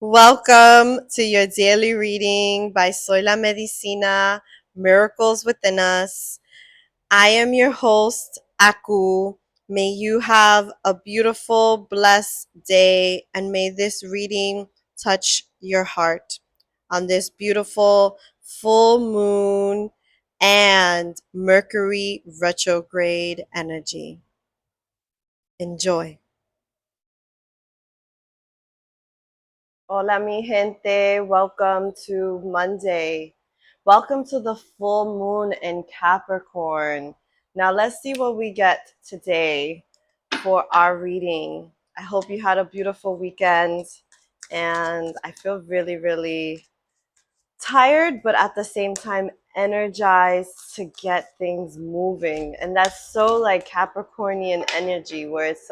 Welcome to your daily reading by Soy la Medicina, Miracles Within Us. I am your host, Aku. May you have a beautiful, blessed day, and may this reading touch your heart on this beautiful full moon and Mercury retrograde energy. Enjoy. Hola, mi gente. Welcome to Monday. Welcome to the full moon in Capricorn. Now, let's see what we get today for our reading. I hope you had a beautiful weekend, and I feel really, really tired, but at the same time, energized to get things moving. And that's so like Capricornian energy, where it's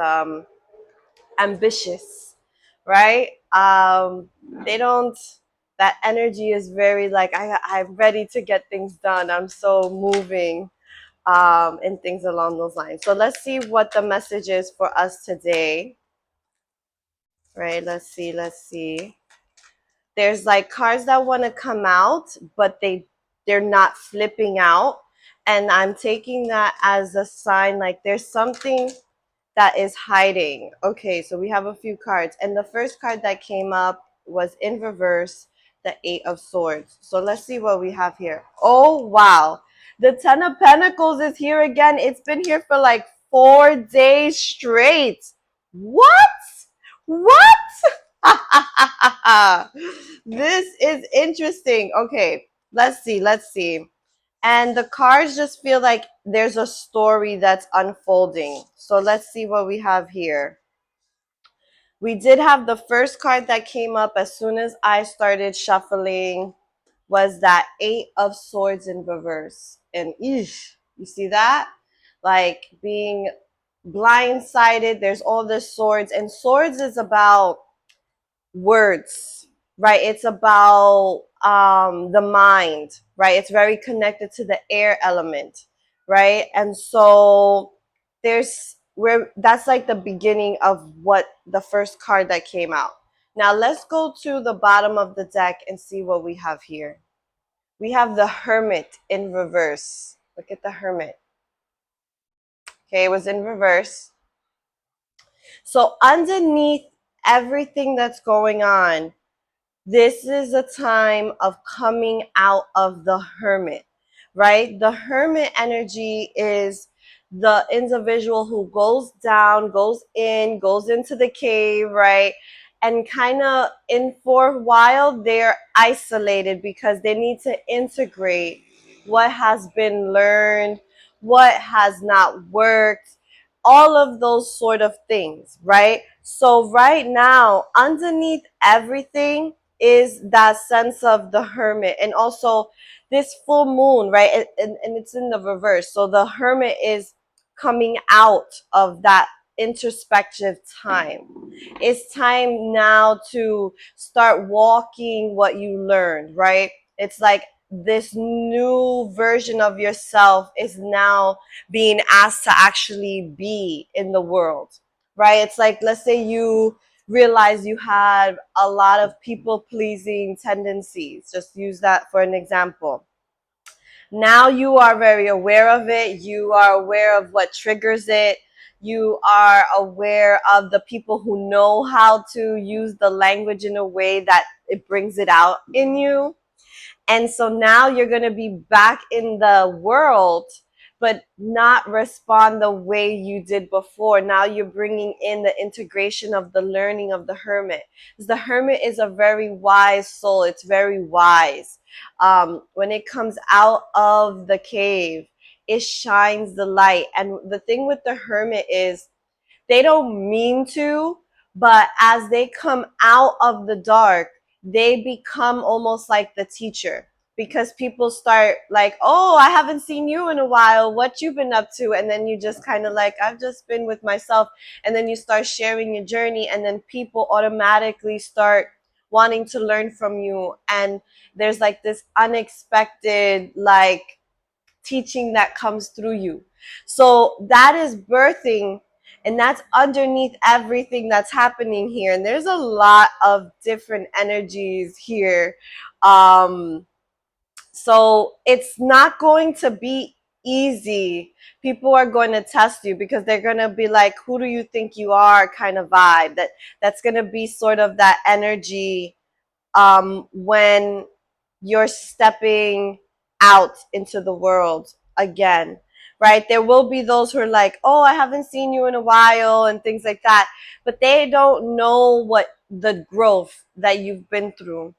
ambitious, right? They don't, that energy is very like, I'm ready to get things done. I'm so moving, and things along those lines. So let's see what the message is for us today, right? Let's see. There's like cards that want to come out, but they're not flipping out. And I'm taking that as a sign like there's something that is hiding. Okay, so we have a few cards. And the first card that came up was in reverse, the Eight of Swords. So let's see what we have here. Oh, wow. The Ten of Pentacles is here again. It's been here for like 4 days straight. What? What? This is interesting. Okay, let's see. And the cards just feel like there's a story that's unfolding. So let's see what we have here. We did have the first card that came up as soon as I started shuffling was that Eight of Swords in reverse. And eesh, you see that? Like being blindsided. There's all the swords. And swords is about words, right? It's about the mind, right? It's very connected to the air element, right? And so there's where that's like the beginning of what the first card that came out. Now let's go to the bottom of the deck and see what we have here. We have the Hermit in reverse. Look at the Hermit. Okay, it was in reverse. So underneath everything that's going on, this is a time of coming out of the Hermit, right? The Hermit energy is the individual who goes down, goes into the cave, right? And kind of for a while, they're isolated because they need to integrate what has been learned, what has not worked, all of those sort of things, right? So right now, underneath everything, is that sense of the Hermit, and also this full moon, right? And it's in the reverse. So the Hermit is coming out of that introspective time. It's time now to start walking what you learned, right? It's like this new version of yourself is now being asked to actually be in the world, right? It's like, let's say you realize you had a lot of people pleasing tendencies. Just use that for an example. Now you are very aware of it. You are aware of what triggers it. You are aware of the people who know how to use the language in a way that it brings it out in you. And so now you're going to be back in the world, but not respond the way you did before. Now you're bringing in the integration of the learning of the Hermit. Because the Hermit is a very wise soul. It's very wise. When it comes out of the cave, it shines the light. And the thing with the Hermit is they don't mean to, but as they come out of the dark, they become almost like the teacher, because people start like, oh, I haven't seen you in a while. What you been up to? And then you just kind of like, I've just been with myself. And then you start sharing your journey, and then people automatically start wanting to learn from you. And there's like this unexpected like teaching that comes through you. So that is birthing And that's underneath everything that's happening here. And there's a lot of different energies here. Um, so it's not going to be easy. People are going to test you because they're going to be like, who do you think you are kind of vibe. That's going to be sort of that energy when you're stepping out into the world again, right? There will be those who are like, oh, I haven't seen you in a while and things like that, but they don't know what the growth that you've been through.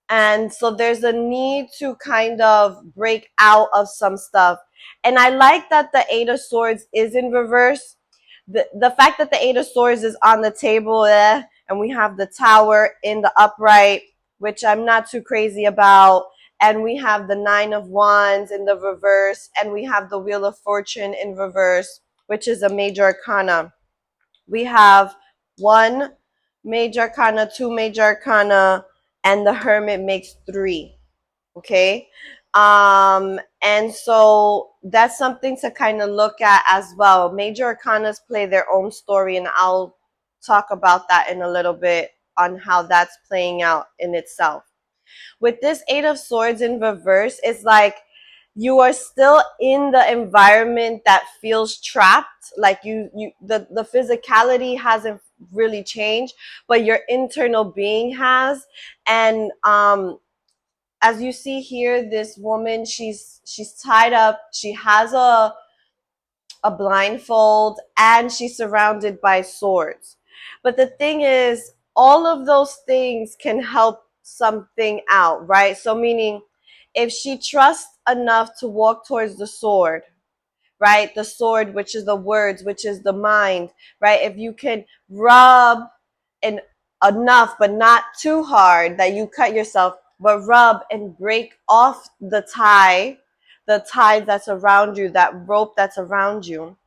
And so there's a need to kind of break out of some stuff. And I like that the Eight of Swords is in reverse. The fact that the Eight of Swords is on the table, and we have the Tower in the upright, which I'm not too crazy about. And we have the Nine of Wands in the reverse, and we have the Wheel of Fortune in reverse, which is a major arcana. We have one major arcana, two major arcana, and the Hermit makes three. Okay. And so that's something to kind of look at as well. Major arcanas play their own story, and I'll talk about that in a little bit on how that's playing out in itself. With this Eight of Swords in reverse, it's like you are still in the environment that feels trapped. Like the physicality hasn't really changed, but your internal being has. And as you see here, this woman, she's tied up. She has a blindfold, and she's surrounded by swords. But the thing is, all of those things can help something out, right? So meaning, if she trusts enough to walk towards the sword, right? The sword, which is the words, which is the mind, right? If you can rub and enough, but not too hard that you cut yourself, but rub and break off the tie that's around you, that rope that's around you,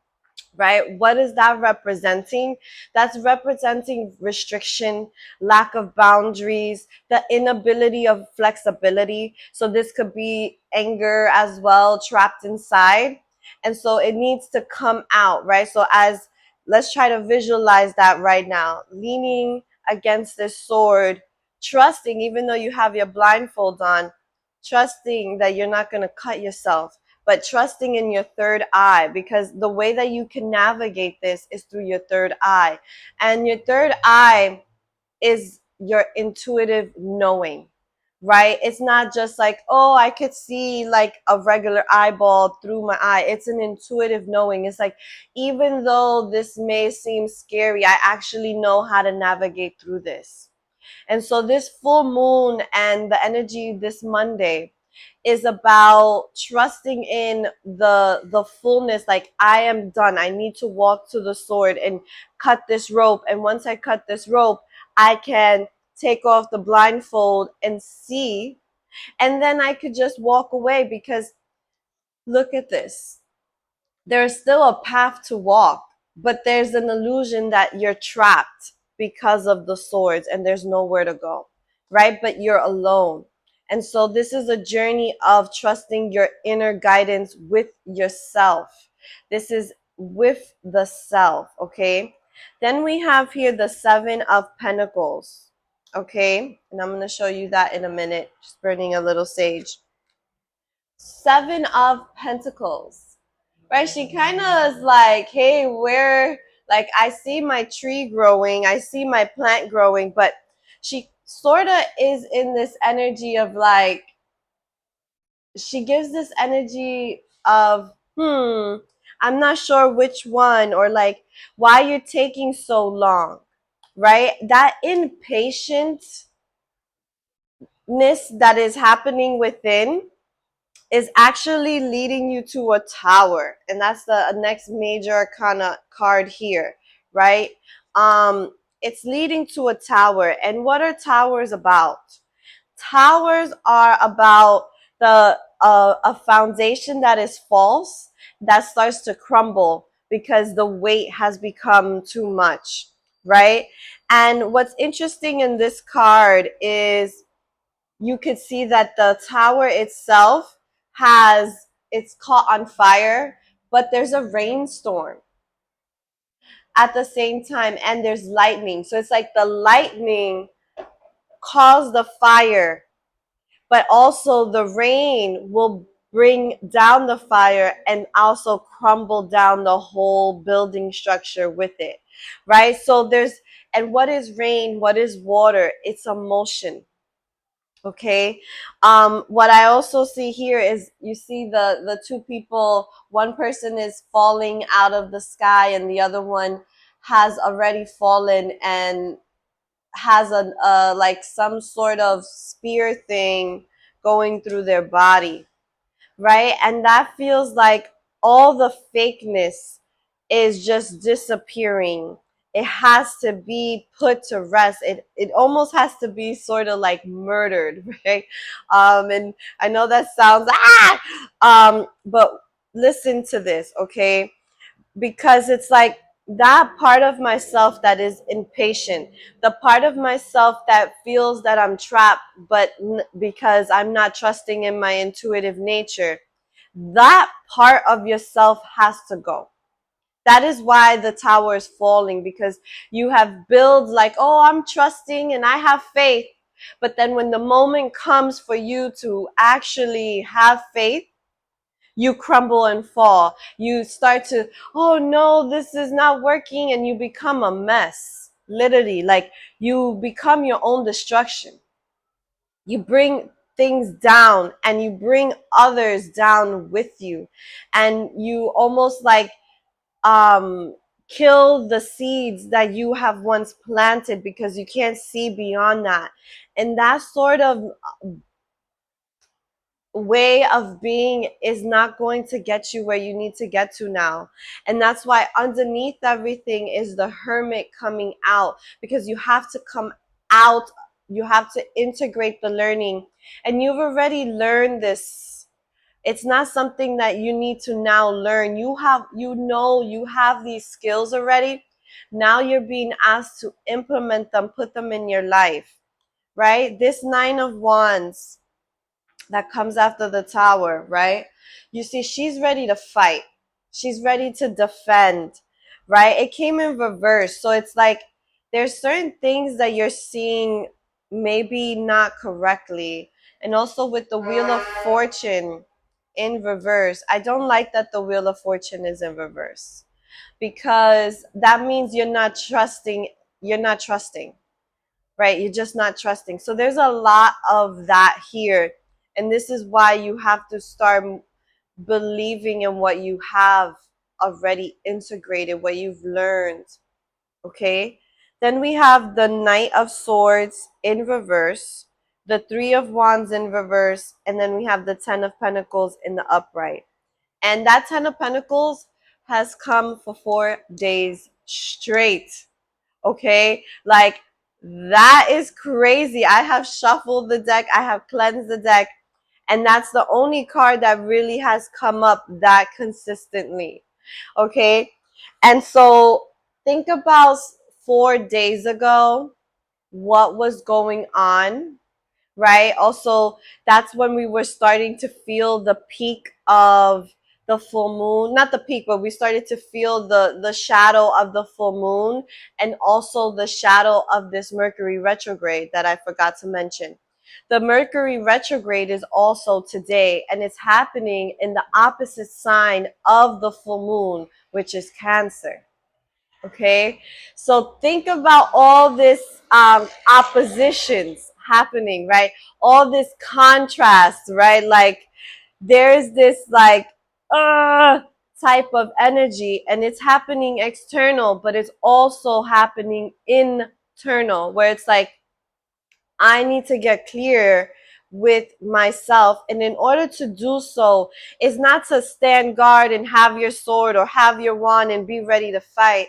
right? What is that representing? That's representing restriction, lack of boundaries, the inability of flexibility. So this could be anger as well, trapped inside. And so it needs to come out, right? So as let's try to visualize that right now, leaning against this sword, trusting, even though you have your blindfold on, trusting that you're not going to cut yourself, but trusting in your third eye, because the way that you can navigate this is through your third eye. And your third eye is your intuitive knowing, right? It's not just like, oh, I could see like a regular eyeball through my eye. It's an intuitive knowing. It's like, even though this may seem scary, I actually know how to navigate through this. And so this full moon and the energy this Monday is about trusting in the fullness. Like, I am done. I need to walk to the sword and cut this rope. And once I cut this rope, I can take off the blindfold and see. And then I could just walk away, because look at this. There's still a path to walk, but there's an illusion that you're trapped because of the swords and there's nowhere to go, right? But you're alone. And so this is a journey of trusting your inner guidance with yourself. This is with the self, okay? Then we have here the Seven of Pentacles, okay? And I'm going to show you that in a minute. Just burning a little sage. Seven of Pentacles, right? She kind of is like, hey, where, like, I see my tree growing, I see my plant growing, but she sort of is in this energy of like, she gives this energy of, I'm not sure which one, or like, why you're taking so long, right? That impatientness that is happening within is actually leading you to a tower. And that's the next major arcana card here, right? It's leading to a tower. And what are towers about? Towers are about the a foundation that is false, that starts to crumble because the weight has become too much, right? And what's interesting in this card is you could see that the tower itself it's caught on fire, but there's a rainstorm. at the same time, and there's lightning. So it's like the lightning caused the fire, but also the rain will bring down the fire and also crumble down the whole building structure with it, right? So there's, and what is rain? What is water? It's a motion. Okay. What I also see here is, you see the two people, one person is falling out of the sky and the other one has already fallen and has a like some sort of spear thing going through their body, right? And that feels like all the fakeness is just disappearing. It has to be put to rest. It almost has to be sort of like murdered, right? And I know that sounds but listen to this, okay? Because it's like that part of myself that is impatient, the part of myself that feels that I'm trapped, but because I'm not trusting in my intuitive nature, that part of yourself has to go. That is why the tower is falling, because you have built like, oh, I'm trusting and I have faith. But then when the moment comes for you to actually have faith, you crumble and fall. You start to, oh no, this is not working, and you become a mess. Literally, like you become your own destruction. You bring things down and you bring others down with you. And you almost like kill the seeds that you have once planted because you can't see beyond that. And that sort of way of being is not going to get you where you need to get to now. And that's why underneath everything is the hermit coming out, because you have to come out, you have to integrate the learning, and you've already learned this. It's not something that you need to now learn. You have, you have these skills already. Now you're being asked to implement them, put them in your life, right? This 9 of Wands that comes after the tower, right? You see, she's ready to fight. She's ready to defend, right? It came in reverse. So it's like there's certain things that you're seeing maybe not correctly. And also with the Wheel of Fortune in reverse. I don't like that the Wheel of Fortune is in reverse, because that means you're not trusting, right? You're just not trusting. So there's a lot of that here. And this is why you have to start believing in what you have already integrated, what you've learned. Okay? Then we have the Knight of Swords in reverse, the Three of Wands in reverse, and then we have the Ten of Pentacles in the upright. And that Ten of Pentacles has come for 4 days straight. Okay? Like, that is crazy. I have shuffled the deck, I have cleansed the deck, and that's the only card that really has come up that consistently. Okay? And so think about 4 days ago, what was going on, right? Also, that's when we were starting to feel the peak of the full moon. Not the peak, but we started to feel the shadow of the full moon, and also the shadow of this Mercury retrograde that I forgot to mention. The Mercury retrograde is also today, and it's happening in the opposite sign of the full moon, which is Cancer. Okay, so think about all this oppositions happening, right? All this contrast, right? Like there's this like type of energy, and it's happening external, but it's also happening internal, where it's like I need to get clear with myself. And in order to do so, is not to stand guard and have your sword or have your wand and be ready to fight.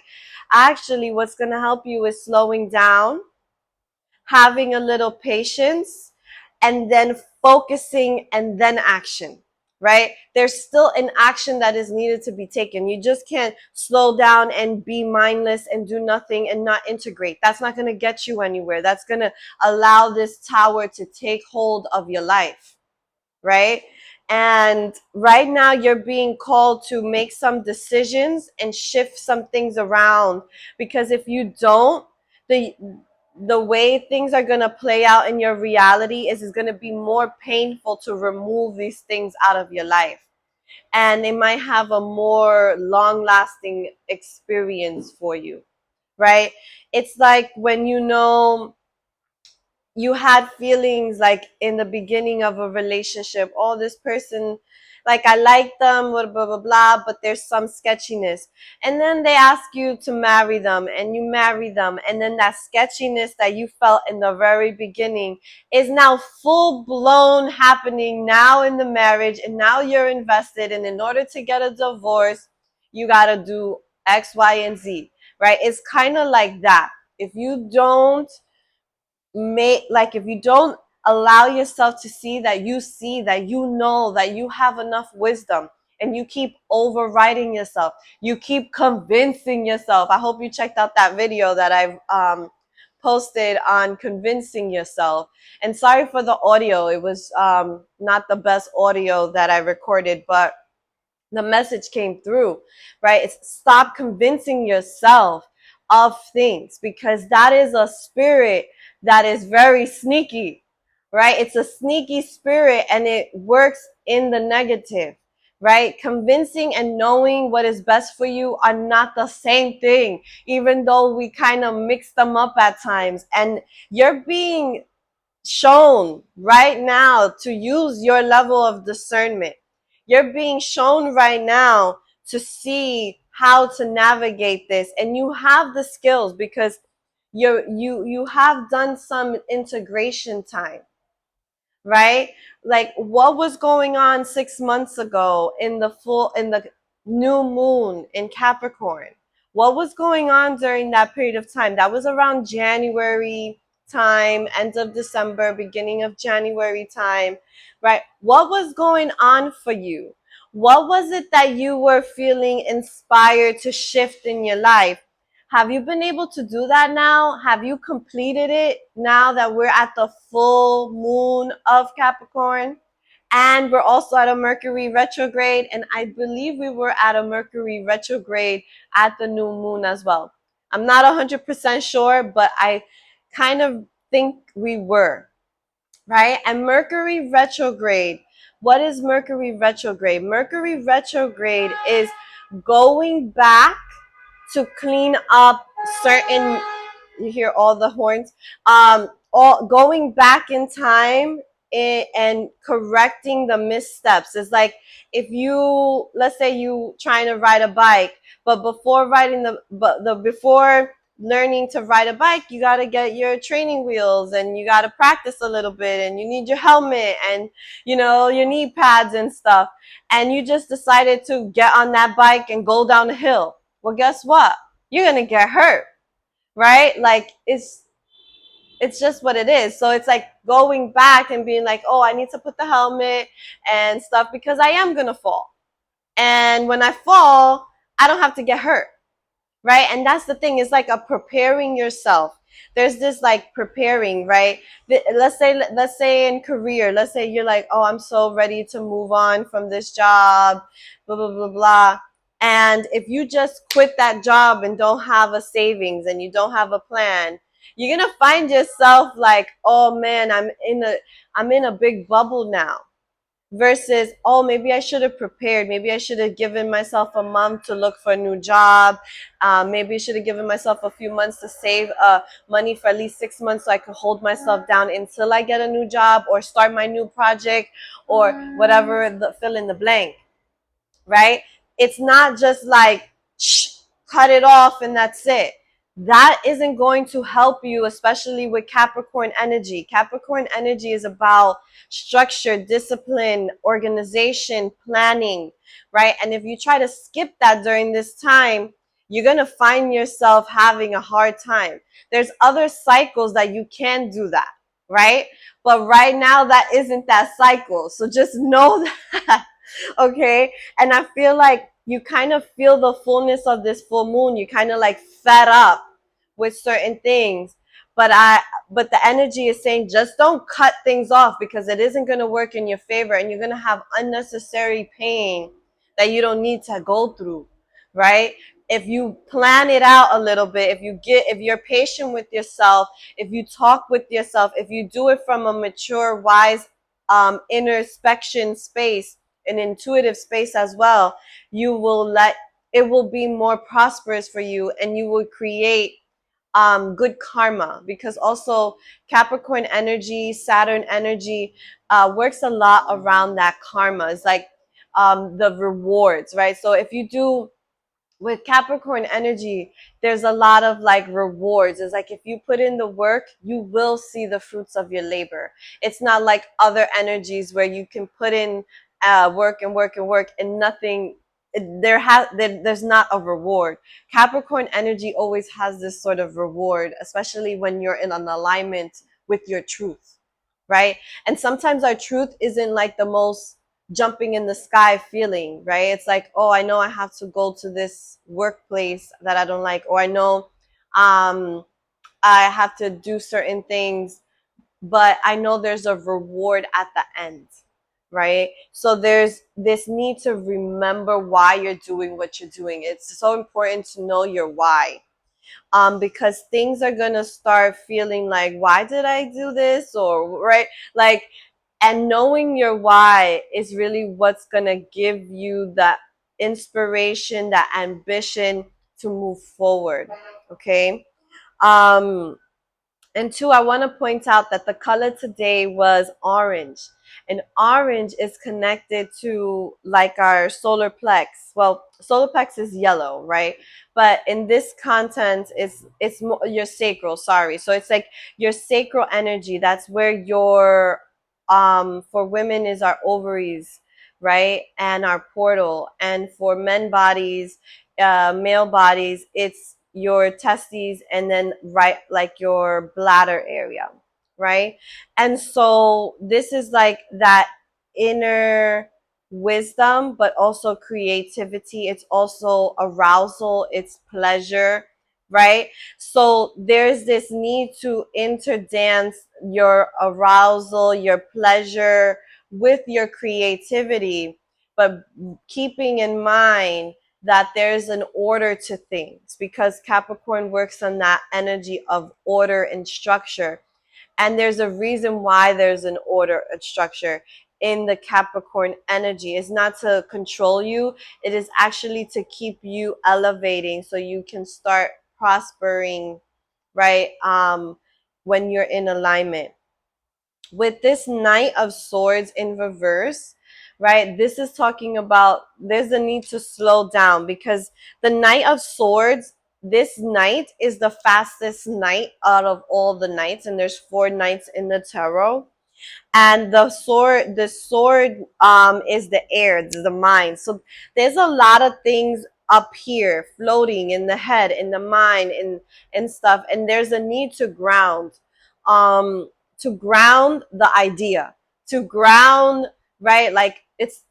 Actually, what's going to help you is slowing down, having a little patience, and then focusing, and then action, right? There's still an action that is needed to be taken. You just can't slow down and be mindless and do nothing and not integrate. That's not going to get you anywhere. That's going to allow this tower to take hold of your life, right? And right now you're being called to make some decisions and shift some things around, because if you don't, the the way things are going to play out in your reality is it's going to be more painful to remove these things out of your life, and it might have a more long lasting experience for you, right? It's like when you had feelings like in the beginning of a relationship, oh, this person, like I like them, blah, blah, blah, blah, but there's some sketchiness. And then they ask you to marry them and you marry them. And then that sketchiness that you felt in the very beginning is now full blown happening now in the marriage. And now you're invested. And in order to get a divorce, you got to do X, Y, and Z, right? It's kind of like that. If you don't if you don't allow yourself to see that you know that you have enough wisdom, and you keep overriding yourself, you keep convincing yourself. I hope you checked out that video that I've posted on convincing yourself. And sorry for the audio, it was not the best audio that I recorded, but the message came through, right? It's stop convincing yourself of things, because that is a spirit that is very sneaky, right? It's a sneaky spirit and it works in the negative, right? Convincing and knowing what is best for you are not the same thing, even though we kind of mix them up at times. And you're being shown right now to use your level of discernment. You're being shown right now to see how to navigate this, and you have the skills because you have done some integration time, right? Like what was going on 6 months ago in the new moon in Capricorn? What was going on during that period of time? That was around January time, end of December, beginning of January time, right? What was going on for you? What was it that you were feeling inspired to shift in your life? Have you been able to do that now? Have you completed it now that we're at the full moon of Capricorn? And we're also at a Mercury retrograde. And I believe we were at a Mercury retrograde at the new moon as well. I'm not 100% sure, but I kind of think we were, right? And Mercury retrograde, what is Mercury retrograde? Mercury retrograde is going back to clean up certain, you hear all the horns, all going back in time and correcting the missteps. It's like if you, let's say you trying to ride a bike, but before learning to ride a bike, you got to get your training wheels and you got to practice a little bit, and you need your helmet and your knee pads and stuff, and you just decided to get on that bike and go down the hill. Well, guess what? You're going to get hurt, right? Like it's just what it is. So it's like going back and being like, oh, I need to put the helmet and stuff because I am going to fall. And when I fall, I don't have to get hurt, right? And that's the thing. It's like a preparing yourself. There's this like preparing, right? Let's say in career, let's say you're like, oh, I'm so ready to move on from this job, blah, blah, blah, blah. And if you just quit that job and don't have a savings and you don't have a plan, you're going to find yourself like, oh man, I'm in a big bubble now. Versus, oh, maybe I should have prepared. Maybe I should have given myself a month to look for a new job. Maybe I should have given myself a few months to save money for at least 6 months so I could hold myself down until I get a new job or start my new project or whatever, fill in the blank, right? It's not just like, cut it off and that's it. That isn't going to help you, especially with Capricorn energy. Capricorn energy is about structure, discipline, organization, planning, right? And if you try to skip that during this time, you're going to find yourself having a hard time. There's other cycles that you can do that, right? But right now, that isn't that cycle. So just know that, okay? And I feel like you kind of feel the fullness of this full moon. You kind of like fed up with certain things. but but the energy is saying just don't cut things off, because it isn't going to work in your favor, and you're going to have unnecessary pain that you don't need to go through, right? If you plan it out a little bit, if you're patient with yourself, if you talk with yourself, if you do it from a mature, wise, introspection space, an intuitive space as well, you will let it will be more prosperous for you, and you will create good karma, because also Capricorn energy, Saturn energy works a lot around that karma. It's like the rewards, right? So if you do with Capricorn energy, there's a lot of like rewards. It's like if you put in the work, you will see the fruits of your labor. It's not like other energies where you can put in work and work and work and nothing. There's not a reward. Capricorn energy always has this sort of reward, especially when you're in an alignment with your truth, right? And sometimes our truth isn't like the most jumping in the sky feeling, right? It's like, oh, I know I have to go to this workplace that I don't like, or I know I have to do certain things, but I know there's a reward at the end, right? So there's this need to remember why you're doing what you're doing. It's so important to know your why, because things are gonna start feeling like, why did I do this, or right, like, and knowing your why is really what's gonna give you that inspiration, that ambition to move forward. Okay. um and two, I want to point out that the color today was orange. And orange is connected to like our solar plex. Well, solar plex is yellow, right? But in this content, it's more your sacral, sorry. So it's like your sacral energy. That's where your for women is our ovaries, right? And our portal. And for men bodies, male bodies, it's your testes, and then right, like your bladder area, right? And so this is like that inner wisdom, but also creativity. It's also arousal, it's pleasure, right? So there's this need to interdance your arousal, your pleasure with your creativity, but keeping in mind that there's an order to things, because Capricorn works on that energy of order and structure. And there's a reason why there's an order and structure in the Capricorn energy. It's not to control you, it is actually to keep you elevating so you can start prospering, right? When you're in alignment with this Knight of Swords in reverse, right? This is talking about there's a need to slow down, because the Knight of Swords, this knight is the fastest knight out of all the knights, and there's 4 knights in the tarot. And the sword is the air, the mind. So there's a lot of things up here floating in the head, in the mind, and stuff, and there's a need to ground, to ground the idea, to ground, right? Like it's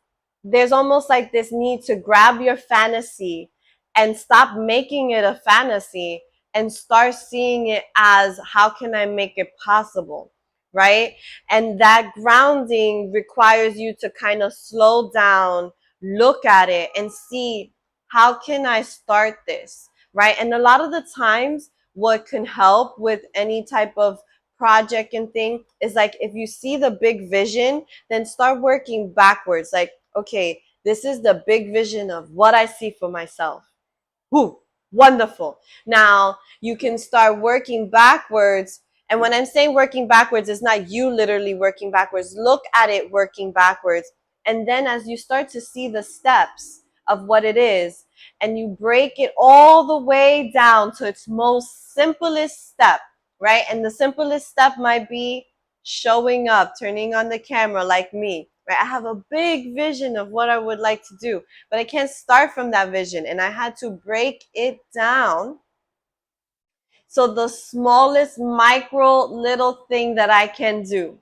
there's almost like this need to grab your fantasy and stop making it a fantasy and start seeing it as, how can I make it possible, right? And that grounding requires you to kind of slow down, look at it, and see, how can I start this, right? And a lot of the times, what can help with any type of project and thing is like, if you see the big vision, then start working backwards. Like, okay, this is the big vision of what I see for myself. Whew, wonderful. Now you can start working backwards. And when I'm saying working backwards, it's not you literally working backwards. Look at it working backwards. And then as you start to see the steps of what it is, and you break it all the way down to its most simplest step, right? And the simplest step might be showing up, turning on the camera like me, right? I have a big vision of what I would like to do, but I can't start from that vision. And I had to break it down. So the smallest micro little thing that I can do,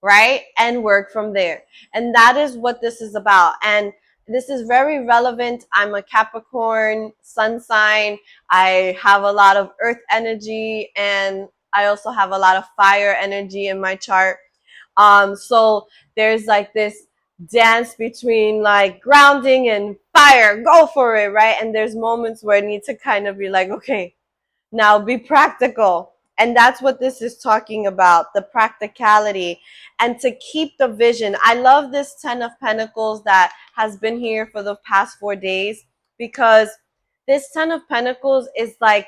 right? And work from there. And that is what this is about. And this is very relevant. I'm a Capricorn sun sign. I have a lot of earth energy, and I also have a lot of fire energy in my chart. So there's like this dance between like grounding and fire, go for it, right? And there's moments where I need to kind of be like, okay, now be practical. And that's what this is talking about, the practicality and to keep the vision. I love this 10 of Pentacles that has been here for the past 4 days, because this 10 of Pentacles is like,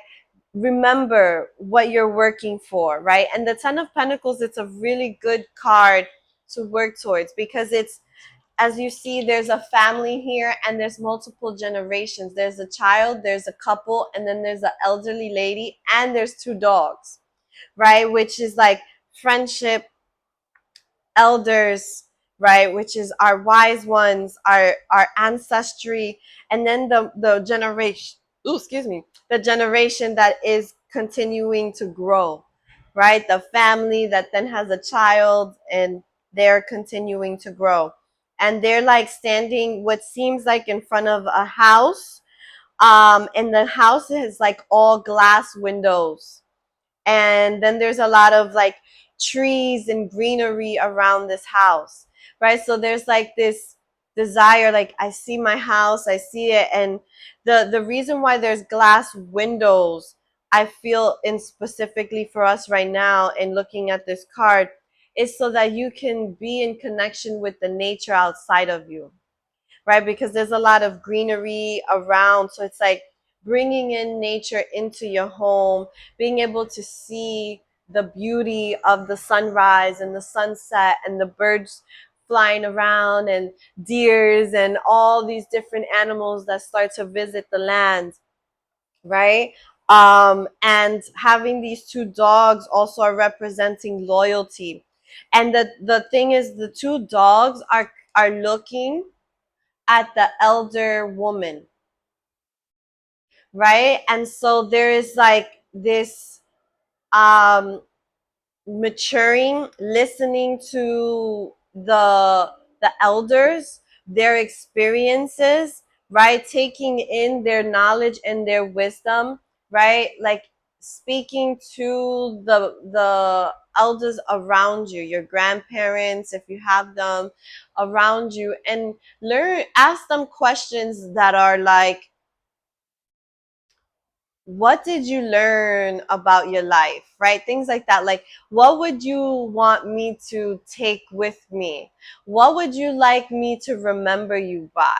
remember what you're working for, right? And the 10 of Pentacles, it's a really good card to work towards, because it's, as you see, there's a family here and there's multiple generations. There's a child, there's a couple, and then there's an elderly lady, and there's two dogs, right? Which is like friendship, elders, right? Which is our wise ones, our ancestry, and then the generation, ooh, excuse me, the generation that is continuing to grow, right? The family that then has a child and they're continuing to grow. And they're like standing what seems like in front of a house. And the house is like all glass windows, and then there's a lot of like trees and greenery around this house, right? So there's like this desire, like I see my house, I see it. And the reason why there's glass windows, I feel, in specifically for us right now in looking at this card, is so that you can be in connection with the nature outside of you, right? Because there's a lot of greenery around. So it's like bringing in nature into your home, being able to see the beauty of the sunrise and the sunset and the birds flying around and deers and all these different animals that start to visit the land, right? And having these two dogs also are representing loyalty. And the thing is, the two dogs are looking at the elder woman, right? And so there is like this um maturing, listening to the elders, their experiences, right? Taking in their knowledge and their wisdom, right? Like speaking to the elders around you, your grandparents, if you have them around you, and ask them questions that are like, what did you learn about your life, right? Things like that. Like, what would you want me to take with me? What would you like me to remember you by?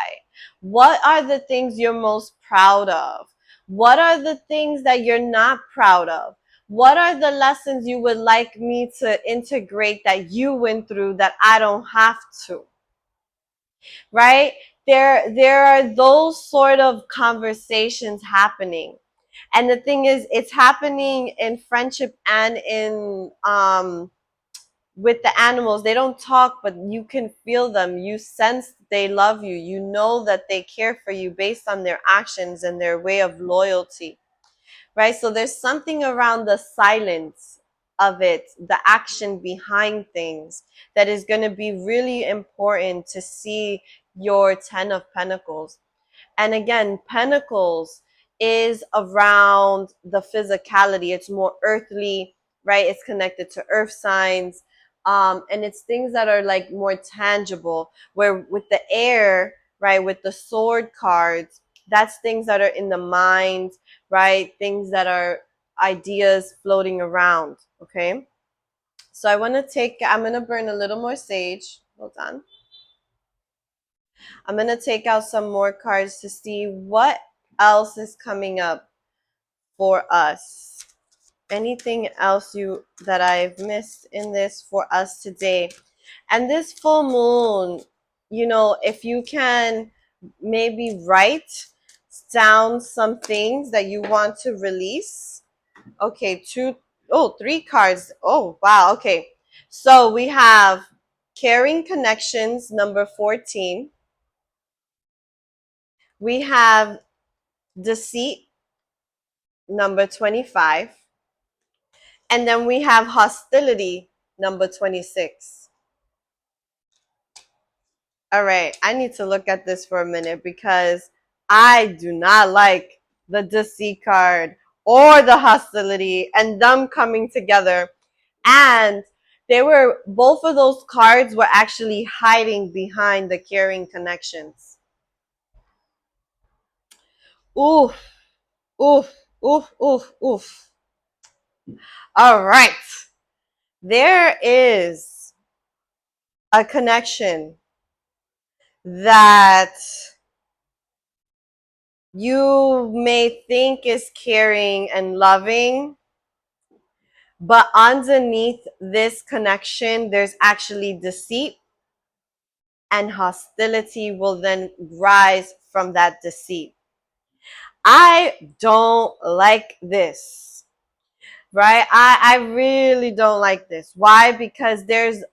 What are the things you're most proud of? What are the things that you're not proud of? What are the lessons you would like me to integrate that you went through that I don't have to? Right? There are those sort of conversations happening. And the thing is, it's happening in friendship and in with the animals. They don't talk, but you can feel them. You sense they love you. You know that they care for you based on their actions and their way of loyalty, right? So there's something around the silence of it, the action behind things, that is going to be really important to see your 10 of Pentacles. And again, Pentacles is around the physicality. It's more earthly, right? It's connected to earth signs. And it's things that are like more tangible, where with the air, right, with the sword cards, that's things that are in the mind, right? Things that are ideas floating around, okay? So I'm going to burn a little more sage. Hold on. I'm going to take out some more cards to see what else is coming up for us. Anything else that I've missed in this for us today? And this full moon, if you can maybe write down some things that you want to release. Okay, three cards. Oh, wow. Okay. So we have Caring Connections, number 14. We have Deceit, number 25. And then we have Hostility, number 26. All right, I need to look at this for a minute, because I do not like the Deceit card or the hostility and them coming together. And they were, both of those cards were actually hiding behind the caring connections. Oof, oof, oof, oof, oof. All right. There is a connection that you may think is caring and loving, but underneath this connection, there's actually deceit, and hostility will then rise from that deceit. I don't like this, right? I really don't like this. Why? Because there's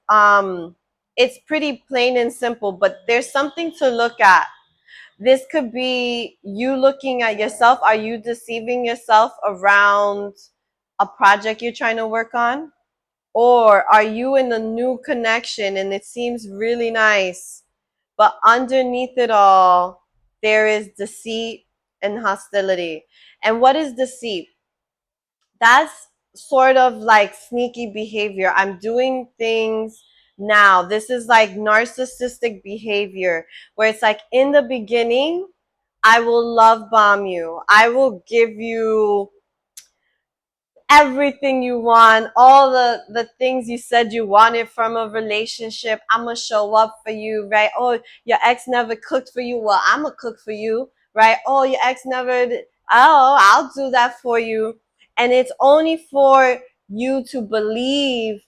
it's pretty plain and simple, but there's something to look at. This could be you looking at yourself. Are you deceiving yourself around a project you're trying to work on? Or are you in a new connection and it seems really nice, but underneath it all, there is deceit and hostility. And what is deceit? That's sort of like sneaky behavior. I'm doing things now. This is like narcissistic behavior where it's like in the beginning, I will love bomb you. I will give you everything you want, all the things you said you wanted from a relationship. I'm gonna show up for you, right? Oh, your ex never cooked for you. Well, I'm gonna cook for you, right? Oh, your ex never oh, I'll do that for you. And it's only for you to believe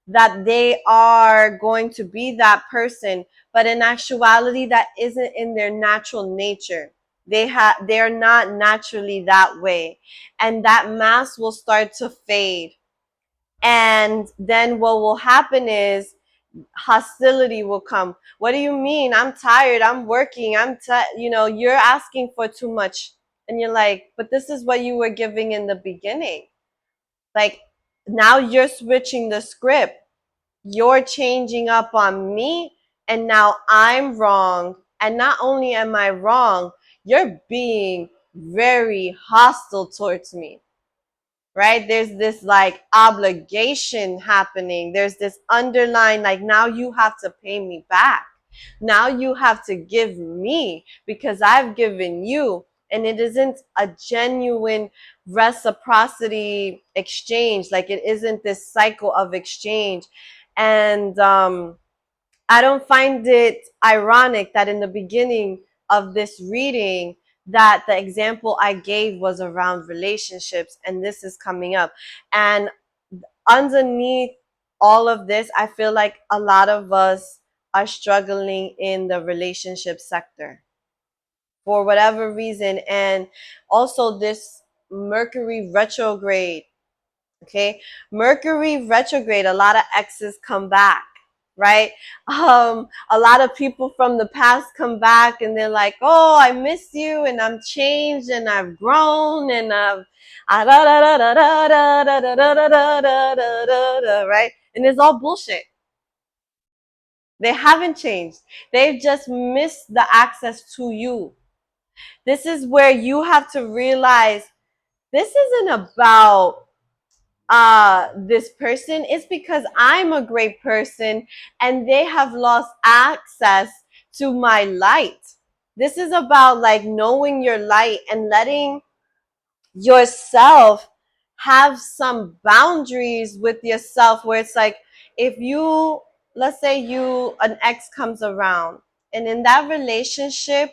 that they are going to be that person, but in actuality that isn't in their natural nature. They're not naturally that way, and that mask will start to fade. And then what will happen is hostility will come. What do you mean? I'm tired. I'm working. You're asking for too much. And you're like, but this is what you were giving in the beginning. Like, now you're switching the script. You're changing up on me, and now I'm wrong. And not only am I wrong, you're being very hostile towards me, right? There's this like obligation happening. There's this underlying, like, now you have to pay me back. Now you have to give me because I've given you. And it isn't a genuine reciprocity exchange. Like, it isn't this cycle of exchange. And I don't find it ironic that in the beginning of this reading, that the example I gave was around relationships, and this is coming up. And underneath all of this, I feel like a lot of us are struggling in the relationship sector for whatever reason. And also this Mercury retrograde. Okay, Mercury retrograde, a lot of exes come back, right? A lot of people from the past come back and they're like, oh, I miss you, and I'm changed, and I've grown, and right? And it's all bullshit. They haven't changed. They've just missed the access to you. This is where you have to realize this isn't about this person. Is because I'm a great person and they have lost access to my light. This is about like knowing your light and letting yourself have some boundaries with yourself, where it's like, if you, let's say you, an ex comes around, and in that relationship,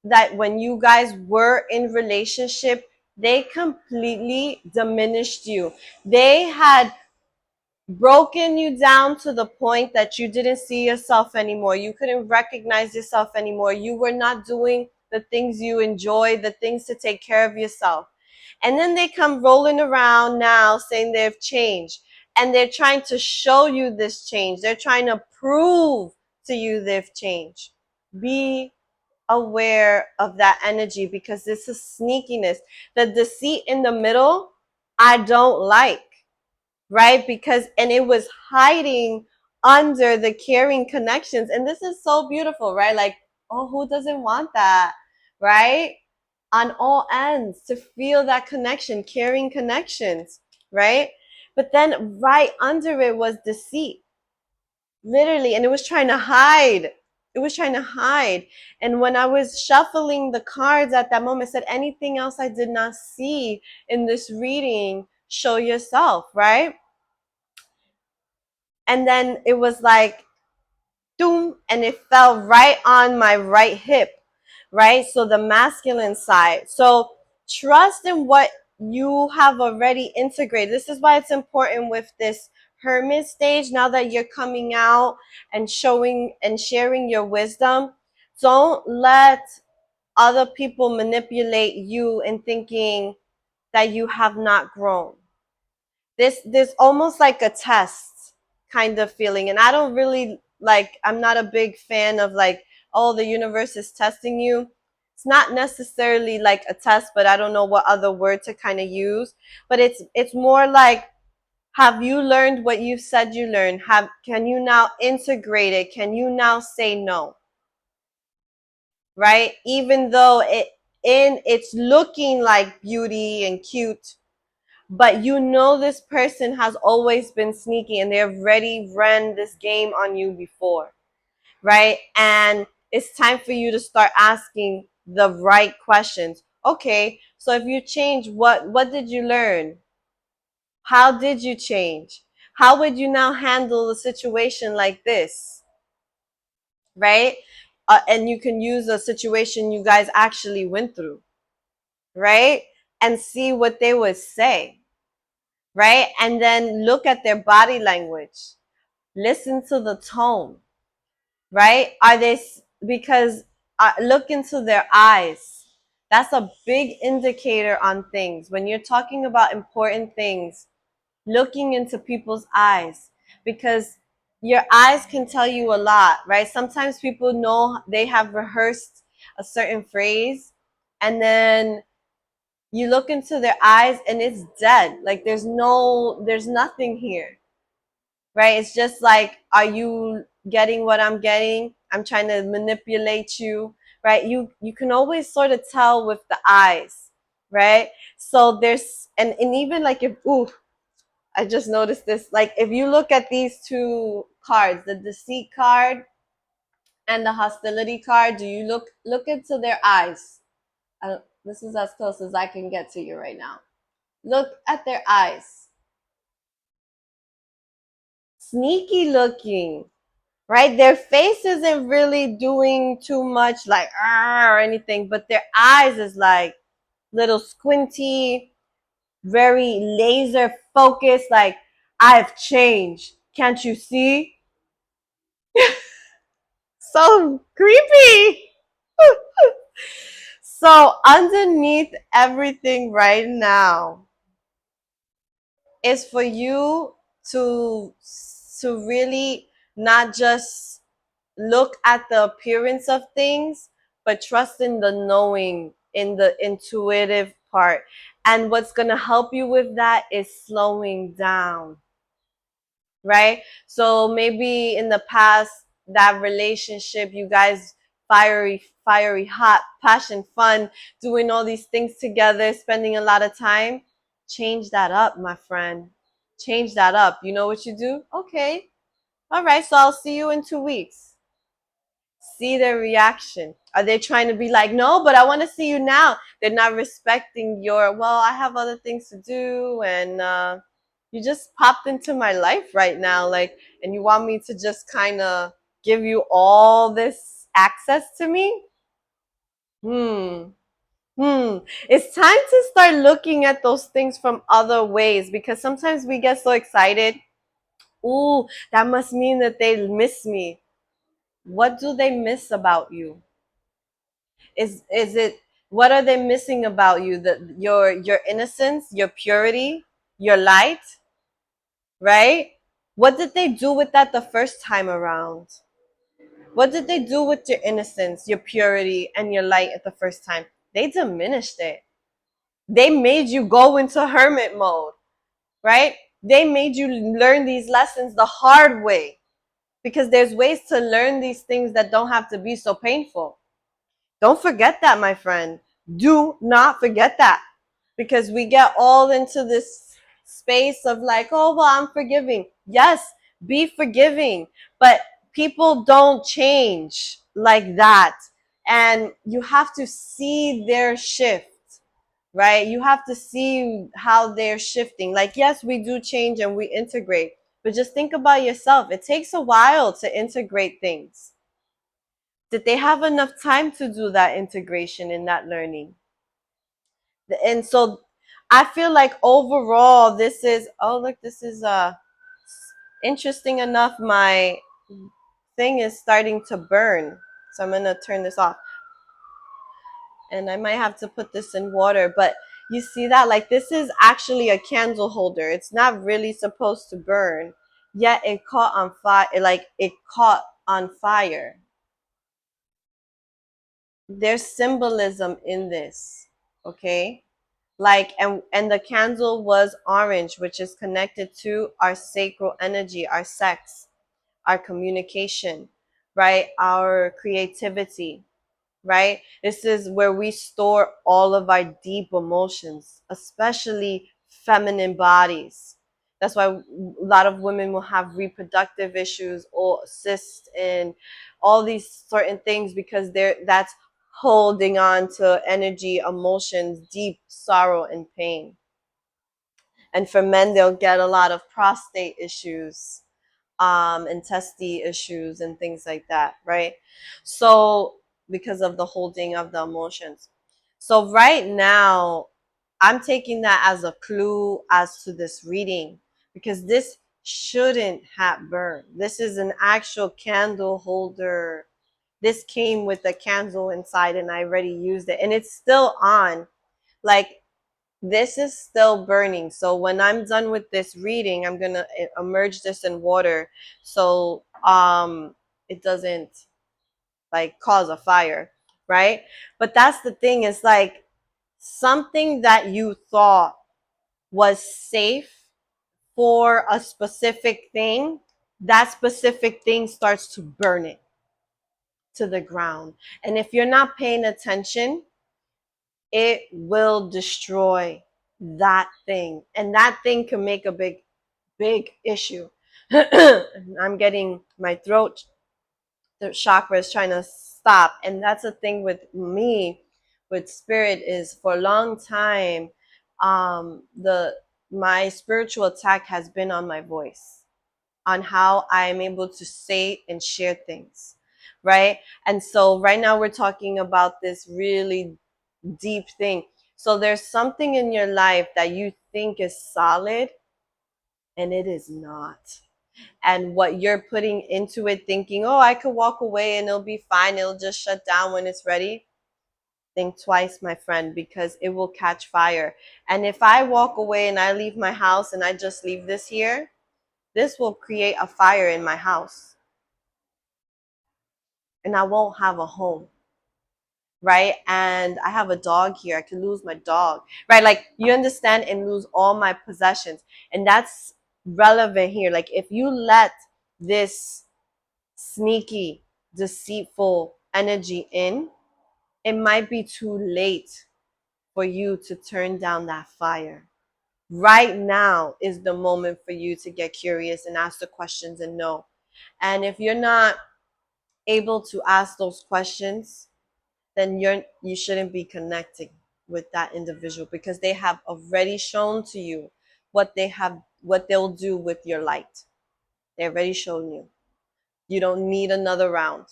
that when you guys were in relationship, they completely diminished you. They had broken you down to the point that you didn't see yourself anymore. You couldn't recognize yourself anymore. You were not doing the things you enjoy, the things to take care of yourself. And then they come rolling around now saying they've changed. And they're trying to show you this change. They're trying to prove to you they've changed. Be aware of that energy, because this is sneakiness. The deceit in the middle, I don't like, right? Because, and it was hiding under the caring connections. And this is so beautiful, right? Like, oh, who doesn't want that, right? on all ends to feel that connection, caring connections, right? But then right under it was deceit, literally, and it was trying to hide. It was trying to hide. And when I was shuffling the cards at that moment, I said, anything else I did not see in this reading, show yourself, right? And then it was like, doom, and it fell right on my right hip, right? So the masculine side. So trust in what you have already integrated. This is why it's important with this hermit stage. Now that you're coming out and showing and sharing your wisdom, don't let other people manipulate you in thinking that you have not grown. This almost like a test kind of feeling, and I don't really like, I'm not a big fan of like, oh, the universe is testing you. It's not necessarily like a test, but I don't know what other word to kind of use. But it's more like, have you learned what you said you learned? Have Can you now integrate it? Can you now say no? Right? Even though it's looking like beauty and cute, but you know this person has always been sneaky and they've already ran this game on you before, right? And it's time for you to start asking the right questions. Okay, so if you change, what did you learn? How did you change? How would you now handle a situation like this, right? And you can use a situation you guys actually went through, right? And see what they would say, right? And then look at their body language. Listen to the tone, right? Are they, because look into their eyes. That's a big indicator on things. When you're talking about important things, looking into people's eyes, because your eyes can tell you a lot, right? Sometimes people know they have rehearsed a certain phrase, and then you look into their eyes and it's dead. Like there's nothing here, right? It's just like, are you getting what I'm getting? I'm trying to manipulate you, right? You can always sort of tell with the eyes, right? So there's, and even like, if, ooh, I just noticed this. Like if you look at these two cards, the deceit card and the hostility card, do you look into their eyes? This is as close as I can get to you right now. Look at their eyes. Sneaky looking, right? Their face isn't really doing too much like or anything, but their eyes is like little squinty, very laser focused, like, I've changed. Can't you see? So creepy. So underneath everything right now is for you to really not just look at the appearance of things, but trust in the knowing, in the intuitive part. And what's going to help you with that is slowing down, right? So maybe in the past, that relationship, you guys, fiery, hot, passion, fun, doing all these things together, spending a lot of time. Change that up, my friend. Change that up. You know what you do? Okay. All right. So I'll see you in 2 weeks. See their reaction. Are they trying to be like, no, but I want to see you now? They're not respecting your, well, I have other things to do, and you just popped into my life right now, like, and you want me to just kind of give you all this access to me? Hmm. It's time to start looking at those things from other ways, because sometimes we get so excited. Ooh, that must mean that they miss me. What do they miss about you? Is it, what are they missing about you? Your innocence, your purity, your light, right? What did they do with that the first time around? What did they do with your innocence, your purity, and your light at the first time? They diminished it. They made you go into hermit mode, right? They made you learn these lessons the hard way, because there's ways to learn these things that don't have to be so painful. Don't forget that, my friend. Do not forget that, because we get all into this space of like, oh, well, I'm forgiving. Yes, be forgiving, but people don't change like that. And you have to see their shift, right? You have to see how they're shifting. Like, yes, we do change and we integrate, but just think about yourself. It takes a while to integrate things. Did they have enough time to do that integration and that learning? And so I feel like overall this is, oh look, this is interesting enough, my thing is starting to burn. So I'm gonna turn this off. And I might have to put this in water, but you see that, like, this is actually a candle holder. It's not really supposed to burn, yet it caught on fire. Like, it caught on fire. There's symbolism in this, okay? Like, and the candle was orange, which is connected to our sacral energy, our sex, our communication, right? Our creativity, right? This is where we store all of our deep emotions, especially feminine bodies. That's why a lot of women will have reproductive issues or cysts and all these certain things, because that's holding on to energy, emotions, deep sorrow and pain. And for men, they'll get a lot of prostate issues, and testy issues and things like that, right? So because of the holding of the emotions. So right now, I'm taking that as a clue as to this reading, because this shouldn't have burned. This is an actual candle holder. This came with a candle inside and I already used it and it's still on. Like, this is still burning. So when I'm done with this reading, I'm gonna immerse this in water, so it doesn't like cause a fire, right? But that's the thing, is like, something that you thought was safe for a specific thing, that specific thing starts to burn it to the ground. And if you're not paying attention, it will destroy that thing. And that thing can make a big issue. I'm getting my throat, the chakra is trying to stop. And that's the thing with me, with spirit, is for a long time, the my spiritual attack has been on my voice, on how I'm able to say and share things, right? And so right now we're talking about this really deep thing. So there's something in your life that you think is solid and it is not. And what you're putting into it, thinking, oh, I could walk away and it'll be fine, it'll just shut down when it's ready. Think twice, my friend, because it will catch fire. And if I walk away and I leave my house and I just leave this here, this will create a fire in my house and I won't have a home, right? And I have a dog here. I could lose my dog, right? Like, you understand, and lose all my possessions. And that's relevant here. Like, if you let this sneaky, deceitful energy in, it might be too late for you to turn down that fire. Right now is the moment for you to get curious and ask the questions and know. And if you're not able to ask those questions, then you shouldn't be connecting with that individual, because they have already shown to you what they'll do with your light. They already shown you. You don't need another round.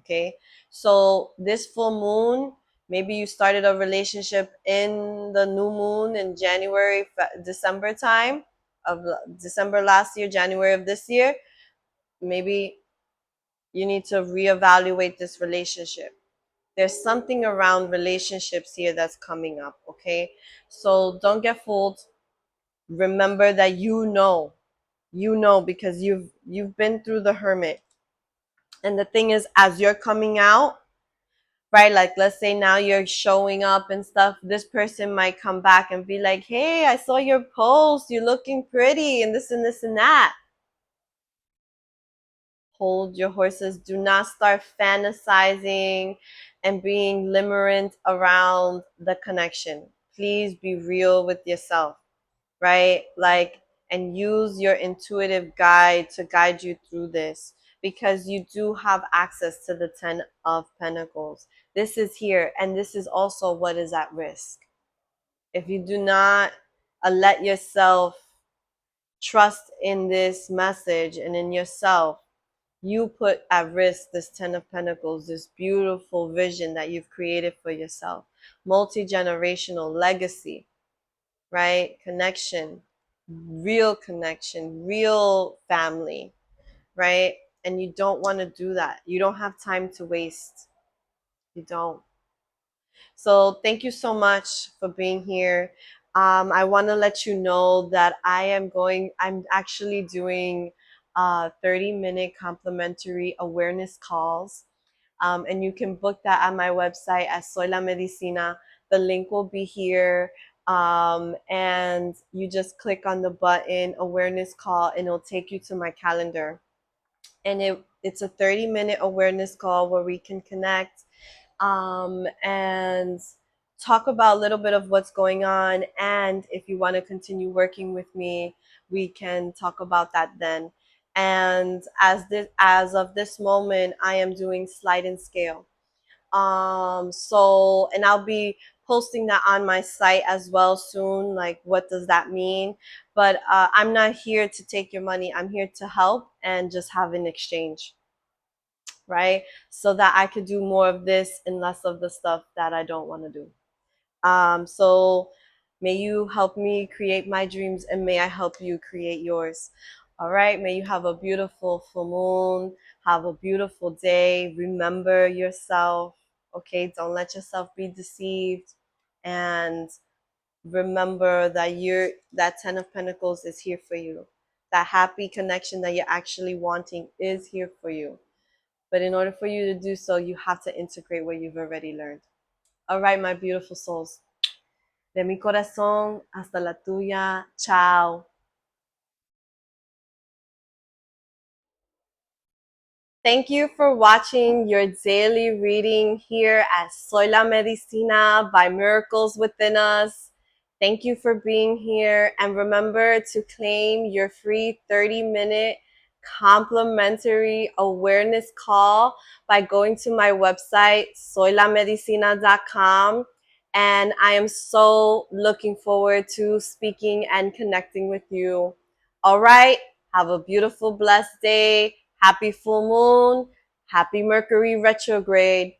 Okay? So this full moon, maybe you started a relationship in the new moon in January, December time of December last year, January of this year. Maybe you need to reevaluate this relationship. There's something around relationships here that's coming up, okay? So don't get fooled. Remember that because you've been through the hermit. And the thing is, as you're coming out, right? Like, let's say now you're showing up and stuff, this person might come back and be like, hey, I saw your post, you're looking pretty, and this and this and that. Hold your horses. Do not start fantasizing. and being limerent around the connection. Please be real with yourself, right? Like, and use your intuitive guide to guide you through this, because you do have access to the 10 of Pentacles. This is here, and this is also what is at risk. If you do not let yourself trust in this message and in yourself, you put at risk this 10 of Pentacles, this beautiful vision that you've created for yourself. Multi-generational legacy, right? Connection, real family, right? And you don't want to do that. You don't have time to waste. You don't. So thank you so much for being here. I want to let you know that I'm actually doing 30-minute complimentary awareness calls. And you can book that at my website at Soy La Medicina. The link will be here. And you just click on the button awareness call, and it'll take you to my calendar. And it's a 30-minute awareness call where we can connect, and talk about a little bit of what's going on. And if you want to continue working with me, we can talk about that then. And as of this moment, I am doing slide and scale. So, and I'll be posting that on my site as well soon. Like, what does that mean? But I'm not here to take your money. I'm here to help and just have an exchange, right? So that I could do more of this and less of the stuff that I don't want to do. So may you help me create my dreams, and may I help you create yours. All right. May you have a beautiful full moon. Have a beautiful day. Remember yourself. Okay. Don't let yourself be deceived. And remember that that 10 of Pentacles is here for you. That happy connection that you're actually wanting is here for you. But in order for you to do so, you have to integrate what you've already learned. All right, my beautiful souls. De mi corazón hasta la tuya. Ciao. Thank you for watching your daily reading here at Soy La Medicina by Miracles Within Us. Thank you for being here. And remember to claim your free 30-minute complimentary awareness call by going to my website, soylamedicina.com. And I am so looking forward to speaking and connecting with you. All right. Have a beautiful, blessed day. Happy full moon. Happy Mercury retrograde.